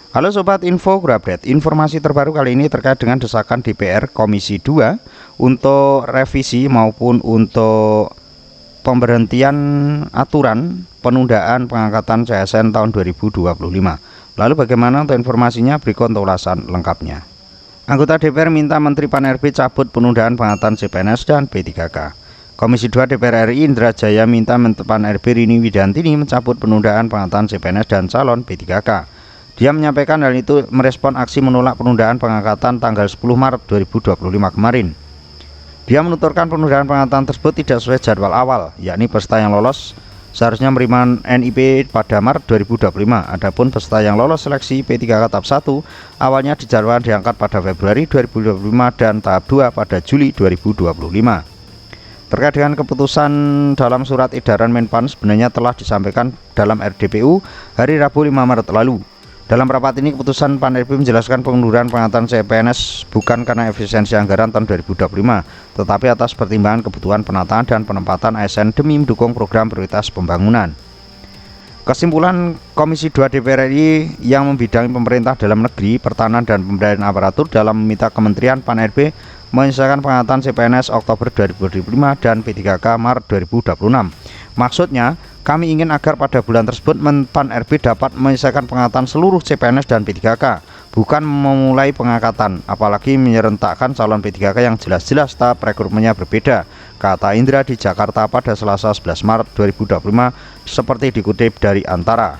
Halo Sobat Info Guru Update, informasi terbaru kali ini terkait dengan desakan DPR Komisi 2 untuk revisi maupun untuk pemberhentian aturan penundaan pengangkatan CSN tahun 2025. Lalu bagaimana untuk informasinya? Berikut untuk ulasan lengkapnya. Anggota DPR minta Menteri Pan-RB cabut penundaan pengangkatan CPNS dan P3K. Komisi 2 DPR RI Indra Jaya minta Menteri Pan-RB Rini Widantini mencabut penundaan pengangkatan CPNS dan calon P3K. Dia menyampaikan hal itu merespon aksi menolak penundaan pengangkatan tanggal 10 Maret 2025 kemarin. Dia menuturkan penundaan pengangkatan tersebut tidak sesuai jadwal awal, yakni peserta yang lolos seharusnya menerima NIP pada Maret 2025. Adapun peserta yang lolos seleksi P3K tahap 1 awalnya dijadwalkan diangkat pada Februari 2025 dan tahap 2 pada Juli 2025. Terkait dengan keputusan dalam surat edaran Menpan sebenarnya telah disampaikan dalam RDPU hari Rabu 5 Maret lalu. Dalam rapat ini, keputusan Pan-RB menjelaskan pengunduran pengangkatan CPNS bukan karena efisiensi anggaran tahun 2025, tetapi atas pertimbangan kebutuhan penataan dan penempatan ASN demi mendukung program prioritas pembangunan. Kesimpulan Komisi 2 DPR RI yang membidangi pemerintah dalam negeri, pertahanan dan pemberdayaan aparatur dalam meminta Kementerian Pan-RB menyelesaikan pengangkatan CPNS Oktober 2025 dan P3K Maret 2026. Maksudnya, kami ingin agar pada bulan tersebut Pan-RB dapat menyelesaikan pengangkatan seluruh CPNS dan P3K, bukan memulai pengangkatan, apalagi menyerentakkan calon P3K yang jelas-jelas tahap rekrutmennya berbeda, kata Indra di Jakarta pada Selasa 11 Maret 2025 seperti dikutip dari Antara.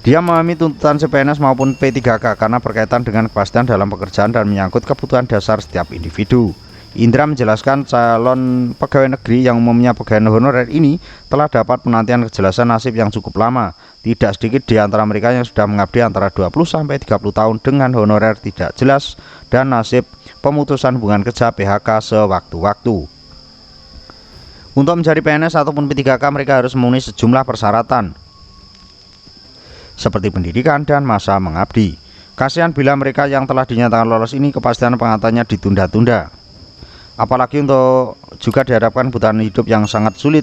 Dia memahami tuntutan CPNS maupun P3K karena berkaitan dengan kepastian dalam pekerjaan dan menyangkut kebutuhan dasar setiap individu. Indra menjelaskan calon pegawai negeri yang umumnya pegawai honorer ini telah dapat penantian kejelasan nasib yang cukup lama. Tidak sedikit di antara mereka yang sudah mengabdi antara 20-30 tahun dengan honorer tidak jelas dan nasib pemutusan hubungan kerja PHK sewaktu-waktu. Untuk menjadi PNS ataupun P3K mereka harus memenuhi sejumlah persyaratan seperti pendidikan dan masa mengabdi. Kasihan bila mereka yang telah dinyatakan lolos ini kepastian pengangkatannya ditunda-tunda. Apalagi untuk juga dihadapkan kebutuhan hidup yang sangat sulit.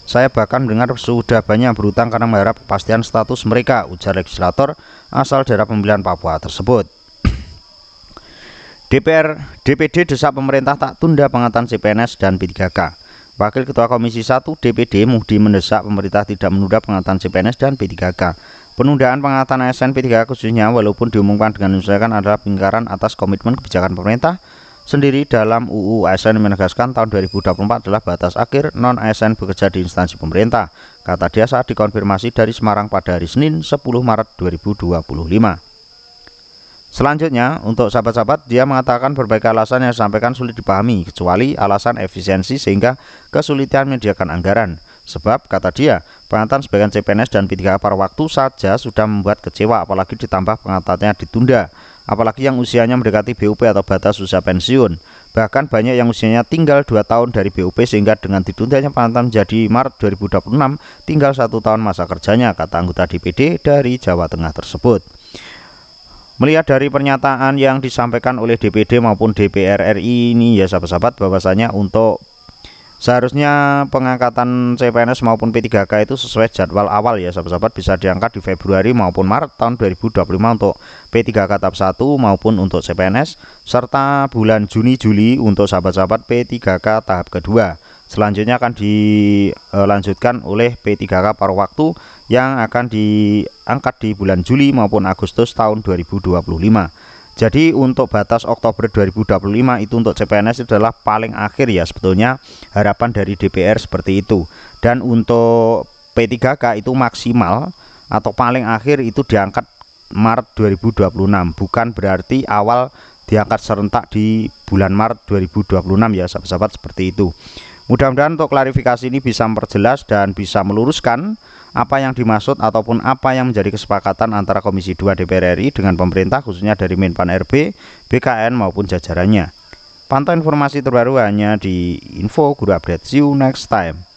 Saya bahkan mendengar sudah banyak berutang karena mengharap kepastian status mereka, ujar legislator asal daerah pemilihan Papua tersebut. DPD desak pemerintah tak tunda pengangkatan CPNS dan P3K. Wakil Ketua Komisi 1 DPD Muhdi mendesak pemerintah tidak menunda pengangkatan CPNS dan P3K. Penundaan pengangkatan ASN P3K khususnya walaupun diumumkan dengan menyesuaikan adalah pelanggaran atas komitmen kebijakan pemerintah sendiri dalam UU ASN menegaskan tahun 2024 adalah batas akhir non-ASN bekerja di instansi pemerintah, kata dia saat dikonfirmasi dari Semarang pada hari Senin 10 Maret 2025. Selanjutnya, untuk sahabat-sahabat, dia mengatakan berbagai alasan yang disampaikan sulit dipahami, kecuali alasan efisiensi sehingga kesulitan menyediakan anggaran. Sebab, kata dia, pengangkatan sebagian CPNS dan P3K pada waktu saja sudah membuat kecewa, apalagi ditambah pengangkatannya ditunda. Apalagi yang usianya mendekati BUP atau batas usia pensiun. Bahkan banyak yang usianya tinggal 2 tahun dari BUP sehingga dengan ditundanya pengangkatan menjadi Maret 2026 tinggal 1 tahun masa kerjanya, kata anggota DPD dari Jawa Tengah tersebut. Melihat dari pernyataan yang disampaikan oleh DPD maupun DPR RI ini ya sahabat-sahabat, bahwasanya untuk seharusnya pengangkatan CPNS maupun P3K itu sesuai jadwal awal ya sahabat-sahabat, bisa diangkat di Februari maupun Maret tahun 2025 untuk P3K tahap 1 maupun untuk CPNS, serta bulan Juni-Juli untuk sahabat-sahabat P3K tahap kedua. Selanjutnya akan dilanjutkan oleh P3K paruh waktu yang akan diangkat di bulan Juli maupun Agustus tahun 2025. Jadi untuk batas Oktober 2025 itu untuk CPNS itu adalah paling akhir ya sebetulnya, harapan dari DPR seperti itu. Dan untuk P3K itu maksimal atau paling akhir itu diangkat Maret 2026, bukan berarti awal diangkat serentak di bulan Maret 2026 ya sahabat-sahabat, seperti itu. Mudah-mudahan untuk klarifikasi ini bisa memperjelas dan bisa meluruskan apa yang dimaksud ataupun apa yang menjadi kesepakatan antara Komisi 2 DPR RI dengan pemerintah, khususnya dari Menpan RB, BKN maupun jajarannya. Pantau informasi terbaru hanya di Info Guru Update. See you next time.